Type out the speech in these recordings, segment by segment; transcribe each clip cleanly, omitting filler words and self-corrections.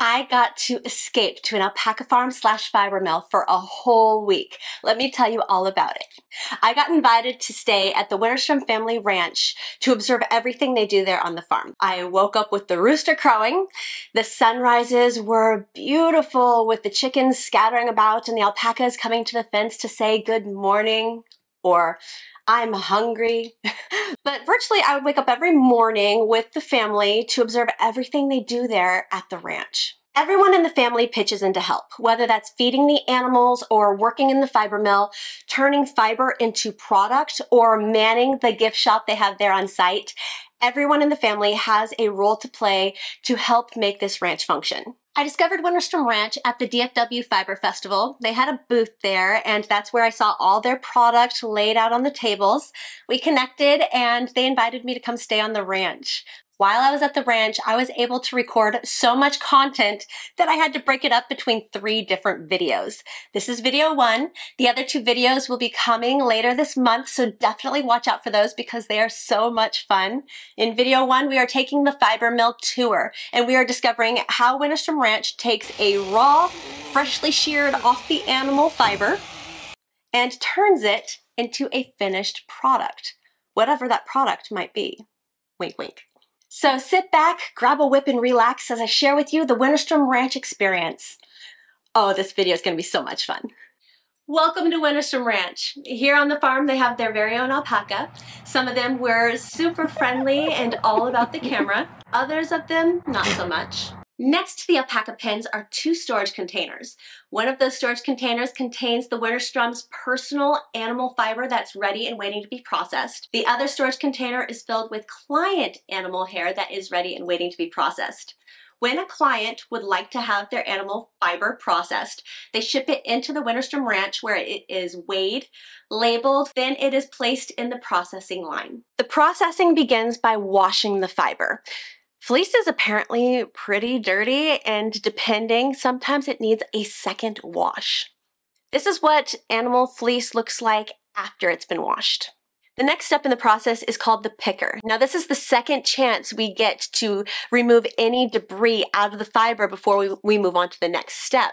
I got to escape to an alpaca farm / Fibermill for a whole week. Let me tell you all about it. I got invited to stay at the Winterstrom family ranch to observe everything they do there on the farm. I woke up with the rooster crowing. The sunrises were beautiful with the chickens scattering about and the alpacas coming to the fence to say good morning or I'm hungry. But virtually I would wake up every morning with the family to observe everything they do there at the ranch. Everyone in the family pitches in to help, whether that's feeding the animals or working in the fiber mill, turning fiber into product, or manning the gift shop they have there on site. Everyone in the family has a role to play to help make this ranch function. I discovered Winterstrom Ranch at the DFW Fiber Festival. They had a booth there, and that's where I saw all their product laid out on the tables. We connected, and they invited me to come stay on the ranch. While I was at the ranch, I was able to record so much content that I had to break it up between 3 different videos. This is video 1. The other 2 videos will be coming later this month, so definitely watch out for those because they are so much fun. In video 1, we are taking the fiber mill tour, and we are discovering how Winterstrom Ranch takes a raw, freshly sheared off the animal fiber and turns it into a finished product, whatever that product might be. Wink, wink. So sit back, grab a whip, and relax as I share with you the Winterstrom Ranch experience. Oh, this video is going to be so much fun. Welcome to Winterstrom Ranch. Here on the farm, they have their very own alpaca. Some of them were super friendly and all about the camera. Others of them, not so much. Next to the alpaca pens are 2 storage containers. One of those storage containers contains the Winterstrom's personal animal fiber that's ready and waiting to be processed. The other storage container is filled with client animal hair that is ready and waiting to be processed. When a client would like to have their animal fiber processed, they ship it into the Winterstrom Ranch where it is weighed, labeled, then it is placed in the processing line. The processing begins by washing the fiber. Fleece is apparently pretty dirty, and depending, sometimes it needs a second wash. This is what animal fleece looks like after it's been washed. The next step in the process is called the picker. Now this is the second chance we get to remove any debris out of the fiber before we move on to the next step.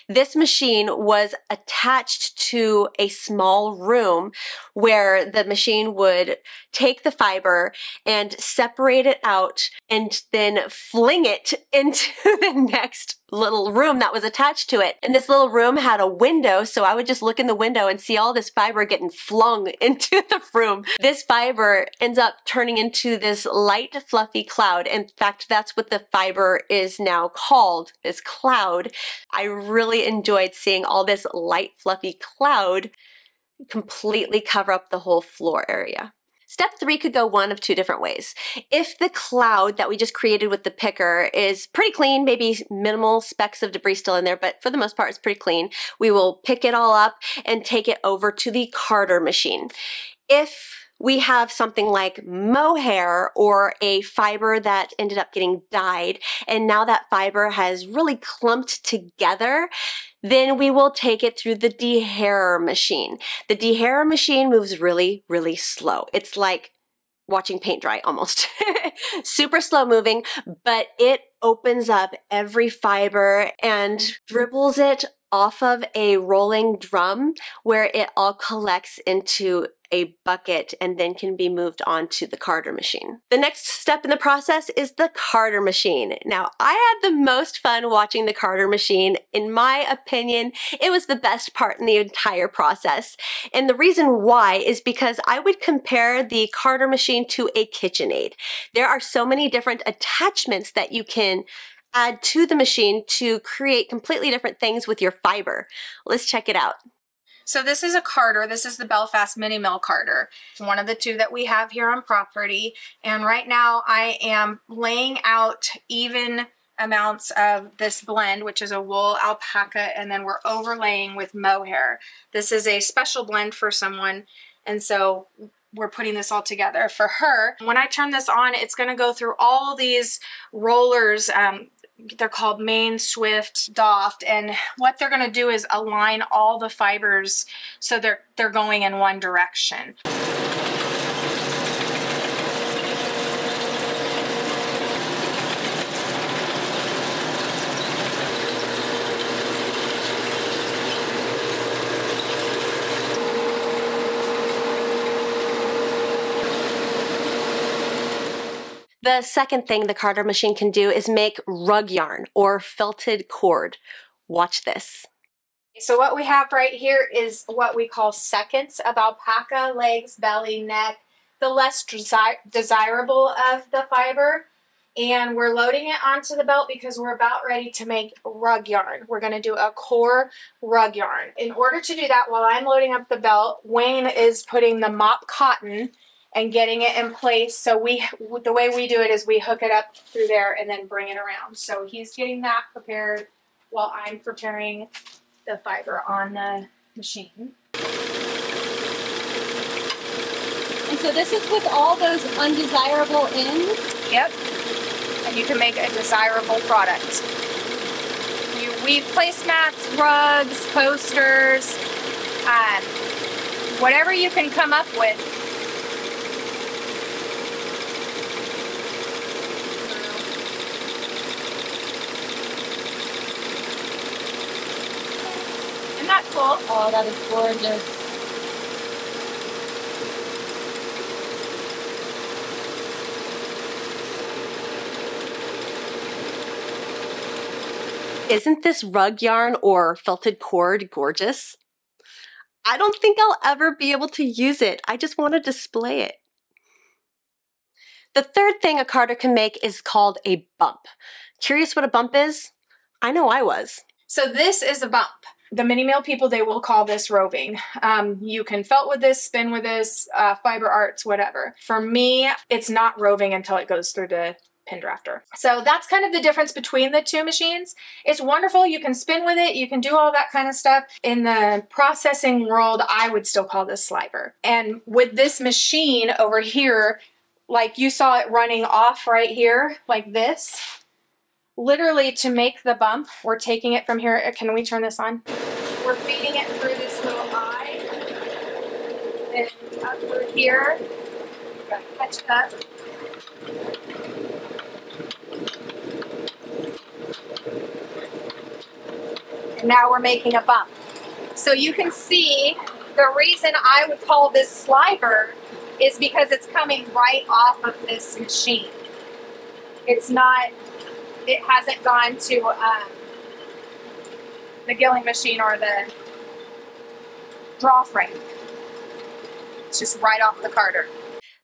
This machine was attached to a small room where the machine would take the fiber and separate it out and then fling it into the next little room that was attached to it. And this little room had a window, so I would just look in the window and see all this fiber getting flung into the room. This fiber ends up turning into this light, fluffy cloud. In fact, that's what the fiber is now called, this cloud. I really enjoyed seeing all this light, fluffy cloud completely cover up the whole floor area. Step 3 could go one of 2 different ways. If the cloud that we just created with the picker is pretty clean, maybe minimal specks of debris still in there, but for the most part it's pretty clean, we will pick it all up and take it over to the carder machine. If we have something like mohair or a fiber that ended up getting dyed, and now that fiber has really clumped together, then we will take it through the dehairer machine. The dehairer machine moves really, really slow. It's like watching paint dry almost. Super slow moving, but it opens up every fiber and dribbles it off of a rolling drum where it all collects into a bucket and then can be moved on to the carder machine. The next step in the process is the carder machine. Now, I had the most fun watching the carder machine. In my opinion, it was the best part in the entire process. And the reason why is because I would compare the carder machine to a KitchenAid. There are so many different attachments that you can add to the machine to create completely different things with your fiber. Let's check it out. So this is a carder. This is the Belfast Mini Mill carder. It's one of the 2 that we have here on property. And right now I am laying out even amounts of this blend, which is a wool alpaca, and then we're overlaying with mohair. This is a special blend for someone, and so we're putting this all together for her. When I turn this on, it's going to go through all these rollers. They're called Main, Swift, Doft, and what they're going to do is align all the fibers so they're going in one direction. The second thing the cardar machine can do is make rug yarn or felted cord. Watch this. So what we have right here is what we call seconds of alpaca, legs, belly, neck, the less desirable of the fiber. And we're loading it onto the belt because we're about ready to make rug yarn. We're going to do a core rug yarn. In order to do that, while I'm loading up the belt, Wayne is putting the mop cotton and getting it in place. So the way we do it is we hook it up through there and then bring it around. So he's getting that prepared while I'm preparing the fiber on the machine. And so this is with all those undesirable ends? Yep. And you can make a desirable product. You weave placemats, rugs, coasters, whatever you can come up with. Isn't that cool? Oh, that is gorgeous. Isn't this rug yarn or felted cord gorgeous? I don't think I'll ever be able to use it. I just want to display it. The third thing a cardar can make is called a bump. Curious what a bump is? I know I was. So this is a bump. The mini mill people, they will call this roving. You can felt with this, spin with this, fiber arts, whatever. For me, it's not roving until it goes through the pin drafter. So that's kind of the difference between the two machines. It's wonderful. You can spin with it. You can do all that kind of stuff. In the processing world, I would still call this sliver. And with this machine over here, like you saw it running off right here, like this, literally to make the bump, we're taking it from here. Can we turn this on? We're feeding it through this little eye and up through here. Catch it up. And now we're making a bump. So you can see the reason I would call this sliver is because it's coming right off of this machine. It's not, it hasn't gone to the gilling machine or the draw frame. It's just right off the cardar.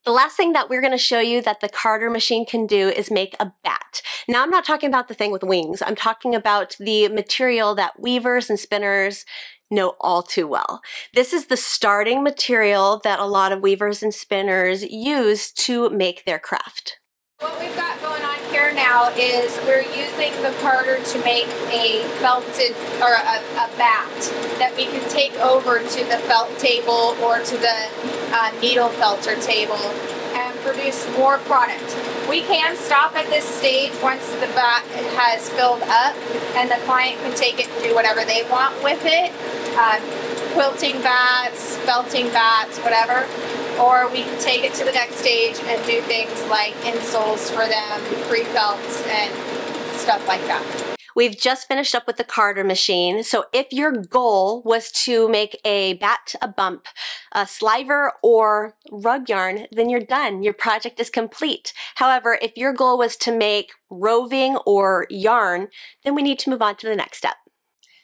The last thing that we're going to show you that the cardar machine can do is make a bat. Now, I'm not talking about the thing with wings. I'm talking about the material that weavers and spinners know all too well. This is the starting material that a lot of weavers and spinners use to make their craft. What we've got going on here now is we're using the cardar to make a felted, or a bat that we can take over to the felt table or to the needle felter table and produce more product. We can stop at this stage once the bat has filled up and the client can take it and do whatever they want with it. Quilting bats, felting bats, whatever. Or we can take it to the next stage and do things like insoles for them, pre-felts, and stuff like that. We've just finished up with the cardar machine, so if your goal was to make a bat, a bump, a sliver, or rug yarn, then you're done. Your project is complete. However, if your goal was to make roving or yarn, then we need to move on to the next step.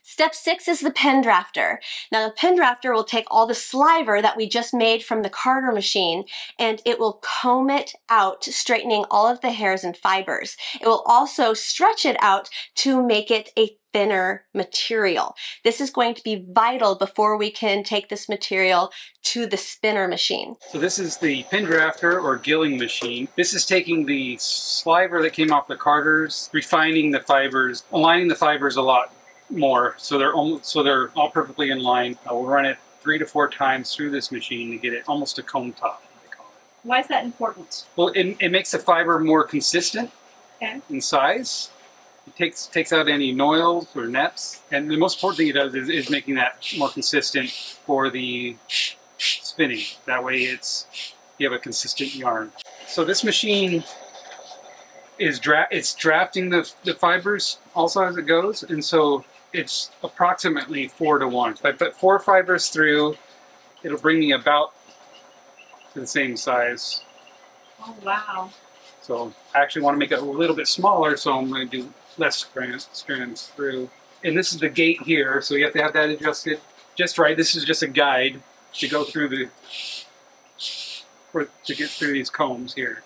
Step 6 is the pin drafter. Now the pin drafter will take all the sliver that we just made from the cardar machine and it will comb it out, straightening all of the hairs and fibers. It will also stretch it out to make it a thinner material. This is going to be vital before we can take this material to the spinner machine. So this is the pin drafter or gilling machine. This is taking the sliver that came off the cardars, refining the fibers, aligning the fibers a lot more, so they're all perfectly in line. We'll run it 3 to 4 times through this machine to get it almost a cone top. Why is that important? Well, it makes the fiber more consistent in size. It takes out any noils or neps, and the most important thing it does is making that more consistent for the spinning. That way you have a consistent yarn. So this machine is drafting the fibers also as it goes, and so it's approximately 4 to 1. If I put 4 fibers through, it'll bring me about to the same size. Oh wow. So I actually want to make it a little bit smaller, so I'm going to do less strands through. And this is the gate here, so you have to have that adjusted just right. This is just a guide to go through to get through these combs here.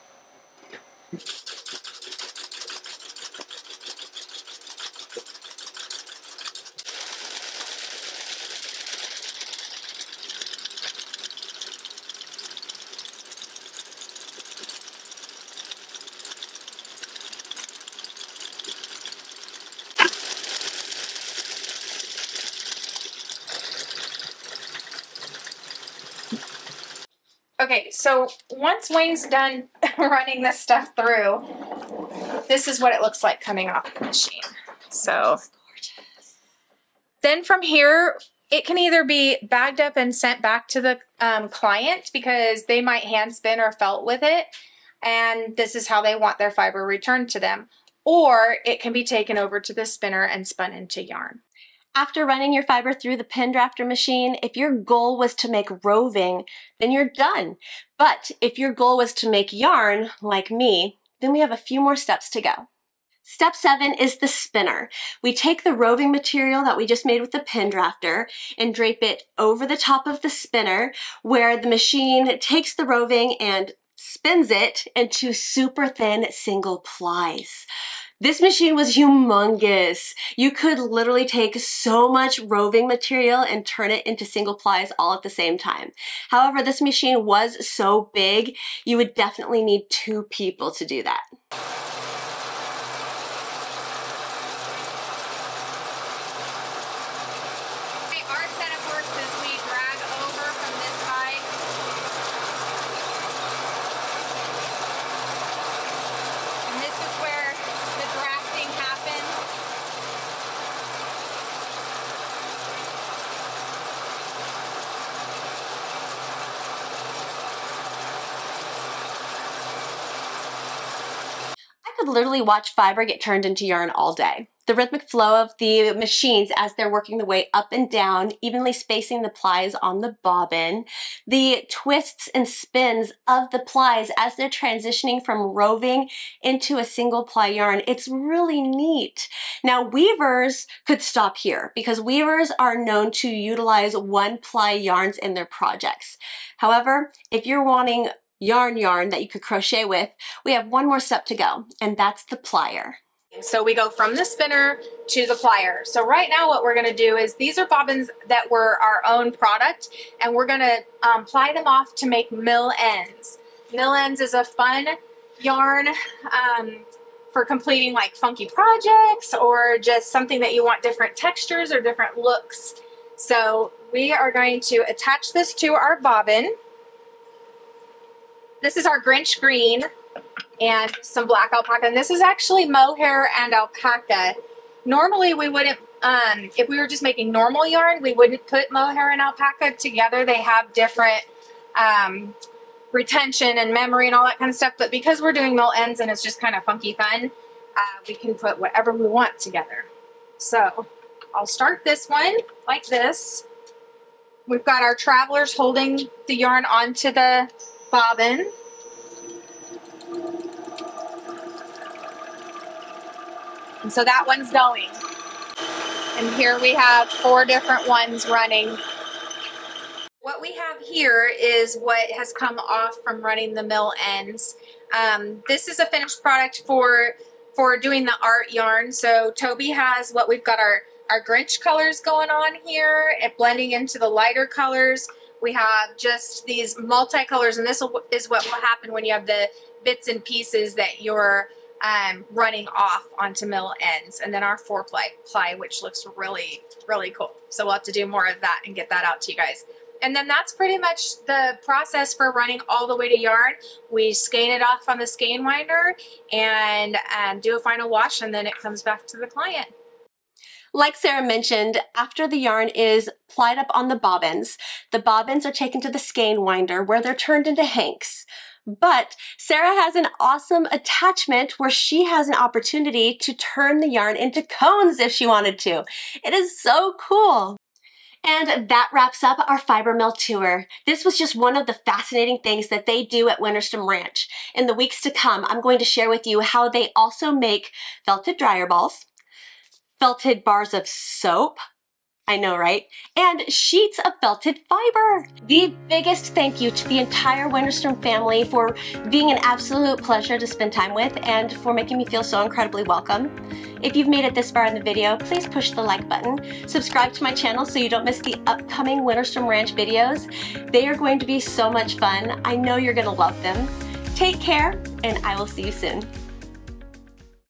Okay, so once Wayne's done running this stuff through, this is what it looks like coming off the machine. So then from here, it can either be bagged up and sent back to the client because they might hand spin or felt with it, and this is how they want their fiber returned to them. Or it can be taken over to the spinner and spun into yarn. After running your fiber through the pin drafter machine, if your goal was to make roving, then you're done. But if your goal was to make yarn, like me, then we have a few more steps to go. Step 7 is the spinner. We take the roving material that we just made with the pin drafter and drape it over the top of the spinner, where the machine takes the roving and spins it into super thin single plies. This machine was humongous. You could literally take so much roving material and turn it into single plies all at the same time. However, this machine was so big, you would definitely need 2 people to do that. Our setup works as we drag over from this side. And this is where the drafting happens. I could literally watch fiber get turned into yarn all day. The rhythmic flow of the machines as they're working the way up and down, evenly spacing the plies on the bobbin, the twists and spins of the plies as they're transitioning from roving into a single ply yarn. It's really neat. Now, weavers could stop here because weavers are known to utilize 1-ply yarns in their projects. However, if you're wanting yarn that you could crochet with, we have one more step to go, and that's the plier. So we go from the spinner to the plier. So right now what we're going to do is these are bobbins that were our own product, and we're going to ply them off to make mill ends. Mill ends is a fun yarn for completing like funky projects or just something that you want different textures or different looks. So we are going to attach this to our bobbin. This is our Grinch green and some black alpaca, and this is actually mohair and alpaca. Normally we wouldn't, if we were just making normal yarn, we wouldn't put mohair and alpaca together. They have different retention and memory and all that kind of stuff, but because we're doing mill ends and it's just kind of funky fun, we can put whatever we want together. So I'll start this one like this. We've got our travelers holding the yarn onto the bobbin. And so that one's going. And here we have 4 different ones running. What we have here is what has come off from running the mill ends. This is a finished product for doing the art yarn. So Toby has what we've got our Grinch colors going on here and blending into the lighter colors. We have just these multicolors, and this is what will happen when you have the bits and pieces that you're running off onto mill ends, and then our 4-ply, which looks really, really cool. So we'll have to do more of that and get that out to you guys. And then that's pretty much the process for running all the way to yarn. We skein it off on the skein winder and do a final wash, and then it comes back to the client. Like Sarah mentioned, after the yarn is plied up on the bobbins are taken to the skein winder where they're turned into hanks. But Sarah has an awesome attachment where she has an opportunity to turn the yarn into cones if she wanted to. It is so cool. And that wraps up our Fibermill tour. This was just one of the fascinating things that they do at Winterstrom Ranch. In the weeks to come, I'm going to share with you how they also make felted dryer balls, felted bars of soap, I know, right? And sheets of felted fiber. The biggest thank you to the entire Winterstrom family for being an absolute pleasure to spend time with and for making me feel so incredibly welcome. If you've made it this far in the video, please push the like button. Subscribe to my channel so you don't miss the upcoming Winterstrom Ranch videos. They are going to be so much fun. I know you're gonna love them. Take care, and I will see you soon.